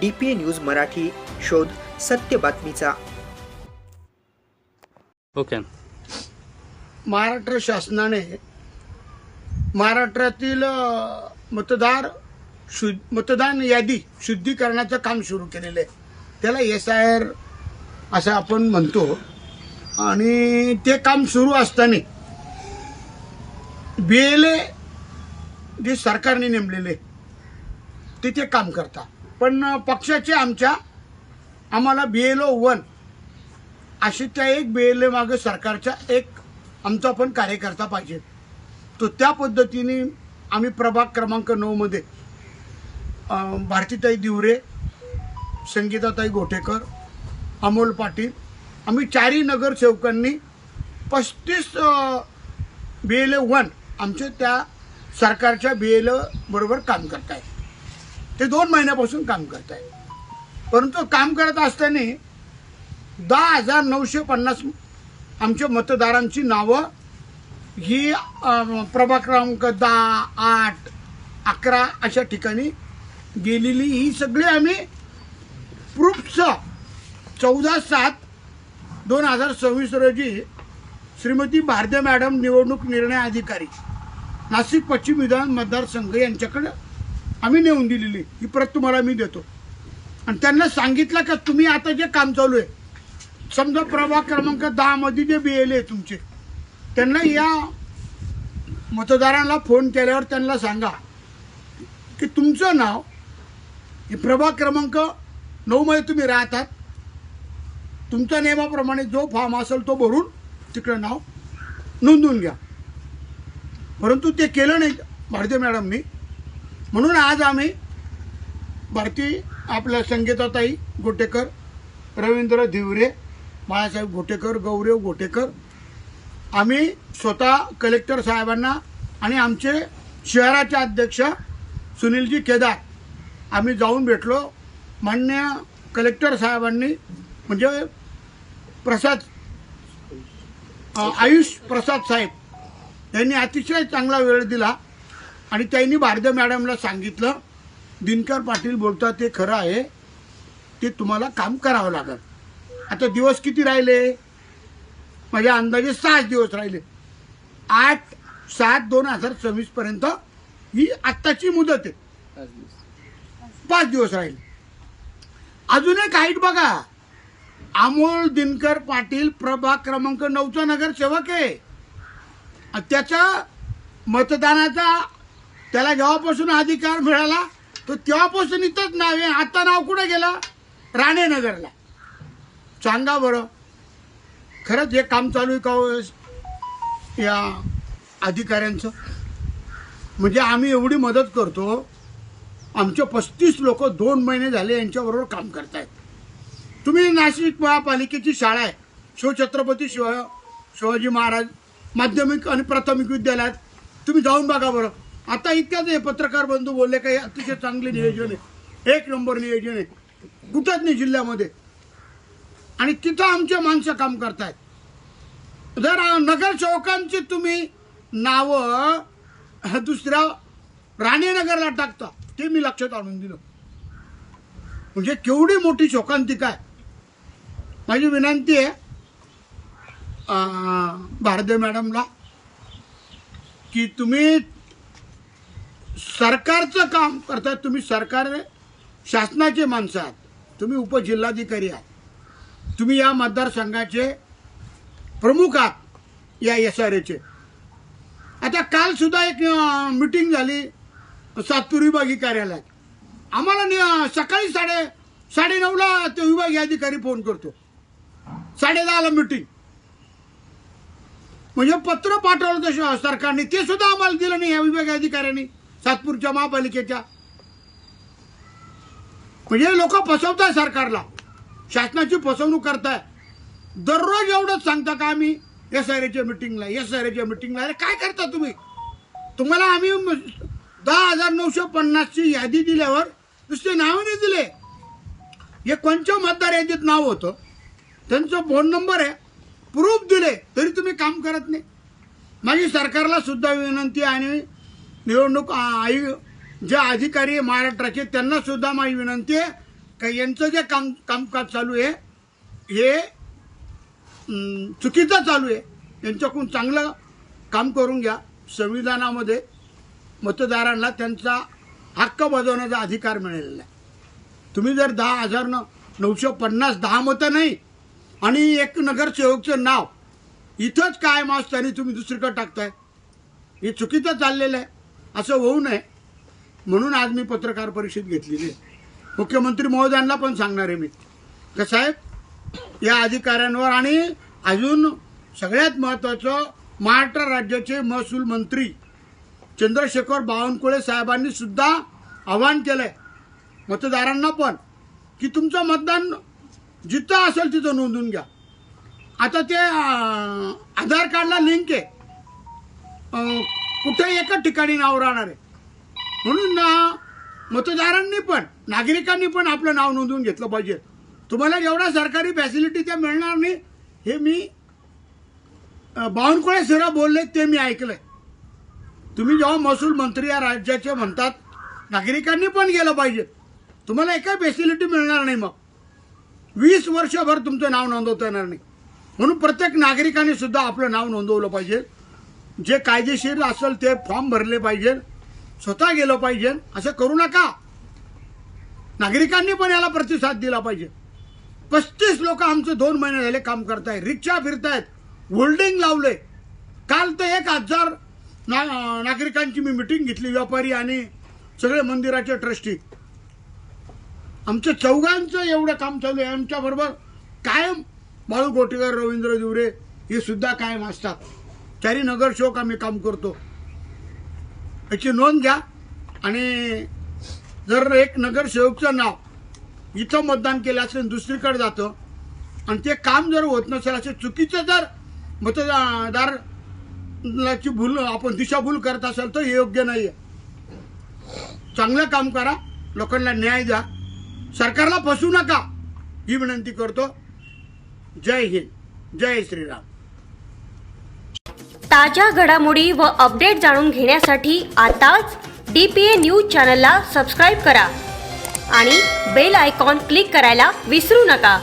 DPA news Marathi, शोध सत्य बातमीचा. ओके. महाराष्ट्र शासनाने महाराष्ट्रातील मतदान यादी शुद्धीकरणाचं काम सुरू केलेलं आहे. त्याला SIR असं आपण म्हणतो. आणि ते काम सुरू असताना BLA जे सरकारने नेमलेले ते काम करतात. पण पक्षाचे आम्हाला BLO 1 अशी त्या एक BLA मागे सरकारचा एक आमचा पण कार्यकर्ता पाहिजे. तो त्या पद्धतीने आम्ही प्रभाग क्रमांक 9 मध्ये भारतीताई दिवरे, संगीताताई गोटेकर, अमोल पाटील आम्ही चारही नगरसेवकांनी 35 BLA 1 आमच्या त्या सरकारच्या BLA बरोबर काम करताय. ते 2 महिन्यापासून काम करताय. परंतु काम करत असताना 10,950 आमच्या मतदारांची नावं ही प्रभाग क्रमांक 10, 8, 11 अशा ठिकाणी गेलेली. ही सगळी आम्ही प्रूफसह 14/7/2026 रोजी श्रीमती भारदे मॅडम निवडणूक निर्णय अधिकारी नाशिक पश्चिम विधान मतदारसंघ यांच्याकडे आम्ही नेऊन दिलेली. ही प्रत तुम्हाला मी देतो. आणि त्यांना सांगितलं का तुम्ही आता जे काम चालू आहे, समजा प्रभाग क्रमांक 10 मध्ये जे BLA तुमचे, त्यांना या मतदारांना फोन केल्यावर त्यांना सांगा की तुमचं नाव हे प्रभाग क्रमांक 9 मध्ये तुम्ही राहतात, तुमच्या नियमाप्रमाणे जो फॉर्म असेल तो भरून तिकडे नाव नोंदवून घ्या. परंतु ते केलं नाही भारती मॅडमनी. म्हणून आज आम्ही आपल्या संगीताताई गोटेकर, रवींद्र दिवरे, बाळासाहेब गोटेकर, गौरव गोटेकर आम्ही स्वतः कलेक्टर साहेबांना आणि आमचे शहराचे अध्यक्ष सुनीलजी केदार आम्ही जाऊन भेटलो. माननीय कलेक्टर साहेबांनी म्हणजे आयुष प्रसाद साहेब यांनी अतिशय चांगला वेळ दिला. आणि त्यांनी भारदे मॅडमला सांगितलं, दिनकर पाटील बोलतात ते खरं आहे, ते तुम्हाला काम करावं लागेल. आता दिवस किती राहिले? माझ्या अंदाजे 6 दिवस राहिले. 8/7/2026 पर्यंत ही आत्ताची मुदत आहे. 5 दिवस राहिले. अजून एक हाईट बघा, अमोल दिनकर पाटील प्रभाग क्रमांक 9चा नगरसेवक आहे. त्याचा मतदानाचा त्याला जेव्हापासून अधिकार मिळाला तो तेव्हापासून इथंच नाव आहे. आता नाव कुठे गेलं? राणेनगरला. सांगा बरं, खरंच हे काम चालू आहे का या अधिकाऱ्यांचं? म्हणजे आम्ही एवढी मदत करतो, आमचे 35 लोक 2 महिने झाले यांच्याबरोबर काम करतायत. तुम्ही नाशिक महापालिकेची शाळा आहे, शिवछत्रपती शिवाजी महाराज माध्यमिक आणि प्राथमिक विद्यालयात तुम्ही जाऊन बघा बरं. आता इतक्याच हे पत्रकार बंधू बोलले काही अतिशय चांगले नियोजन आहे, 1 नंबर नियोजन आहे, कुठंच नाही जिल्ह्यामध्ये. आणि तिथं आमचे माणसं काम करतायत. जर नगरसेवकांची तुम्ही नावं दुसऱ्या राणेनगरला टाकता, ते मी लक्षात आणून दिलं. म्हणजे केवढी मोठी शोकांतिका आहे. माझी विनंती आहे भारदे मॅडमला की तुम्ही सरकारचं काम करता. तुम्ही सरकार शासनाचे माणसं आहात, तुम्ही उपजिल्हाधिकारी आहात, तुम्ही या मतदारसंघाचे प्रमुख आहात या SRAचे. आता काल सुद्धा एक मीटिंग झाली सातपूर विभागीय कार्यालयात. आम्हाला सकाळी 9:30ला ते विभागीय अधिकारी फोन करतो, 10:30ला मीटिंग. म्हणजे पत्र पाठवलं तसं सरकारने, ते सुद्धा आम्हाला दिलं नाही या विभागीय अधिकाऱ्यांनी सातपूरच्या महापालिकेच्या. म्हणजे लोक फसवताय सरकारला, शासनाची फसवणूक करताय. दररोज एवढंच सांगता का आम्ही SRAच्या मीटिंगला. अरे काय करता तुम्ही? तुम्हाला आम्ही 10,950ची यादी दिल्यावर नुसते नाव नाही दिले. हे कोणत्या मतदार यादीत नाव होतं, त्यांचा फोन नंबर आहे, प्रूफ दिले, तरी तुम्ही काम करत नाही. माझी सरकारला सुद्धा विनंती आणि निवडणूक आयोग जे अधिकारी महाराष्ट्राचे त्यांना सुद्धा माझी विनंती आहे का यांचं जे कामकाज चालू आहे हे चुकीचं चालू आहे, यांच्याकडून चांगलं काम करून घ्या. संविधानामध्ये मतदारांना त्यांचा हक्क बजावण्याचा अधिकार मिळालेला आहे. तुम्ही जर 10,950 मतं नाही आणि एक नगरसेवकचं नाव इथंच कायम असताना तुम्ही दुसरीकडे टाकताय, हे चुकीचं चाललेलं आहे. असं होऊ नये म्हणून आज मी पत्रकार परिषद घेतलेली आहे. मुख्यमंत्री महोदयांना पण सांगणार आहे मी की साहेब या अधिकाऱ्यांवर, आणि अजून सगळ्यात महत्त्वाचं महाराष्ट्र राज्याचे महसूल मंत्री चंद्रशेखर बावनकुळे साहेबांनी सुद्धा आवाहन केलं आहे मतदारांना पण की तुमचं मतदान जिथं असेल तिथं नोंदवून घ्या. आता ते आधार कार्डला लिंक आहे, कुठे एकच ठिकाणी नाव राहणार आहे. म्हणून मतदारांनी पण नागरिकांनी पण आपलं नाव नोंदवून घेतलं पाहिजे. तुम्हाला जेवढ्या सरकारी फॅसिलिटी त्या मिळणार नाही हे मी बावनकुळे सर बोलले ते मी ऐकलंय. तुम्ही जेव्हा महसूल मंत्री या राज्याचे म्हणतात नागरिकांनी पण गेलं पाहिजे, तुम्हाला एकही फॅसिलिटी मिळणार नाही. मग 20 वर्षभर तुमचं नाव नोंदवता येणार नाही. म्हणून प्रत्येक नागरिकांनी सुद्धा आपलं नाव नोंदवलं पाहिजे. जे कायदेशीर असेल ते फॉर्म भरले पाहिजे, स्वतः गेलं पाहिजे. असं करू नका. नागरिकांनी पण याला प्रतिसाद दिला पाहिजे. 35 लोक आमचे 2 महिने झाले काम करतायत, रिक्षा फिरतायत, होल्डिंग लावले. काल तर 1,000 नागरिकांची मी मिटिंग घेतली, व्यापारी आणि सगळे मंदिराचे ट्रस्टी. आमच्या चौघांचं एवढं काम चालू आहे. आमच्याबरोबर कायम बाळू गोटेकर, रवींद्र दिवरे हे सुद्धा कायम असतात. 4 नगरसेवक आम्ही काम करतो. याची नोंद घ्या. आणि जर एक नगरसेवकचं नाव इथं मतदान केलं असेल दुसरीकडे जातं आणि ते काम जर होत नसेल, असे चुकीचं जर मतदाराची भूल आपण दिशाभूल करत असेल तर हे योग्य नाही आहे. चांगलं काम करा, लोकांना न्याय द्या, सरकारला फसवू नका ही विनंती करतो. जय हिंद, जय श्रीराम. ताज्या घडामोडी व अपडेट जाणून घेण्यासाठी आताच DPA न्यूज चॅनलला सबस्क्राईब करा आणि बेल आयकॉन क्लिक करायला विसरू नका.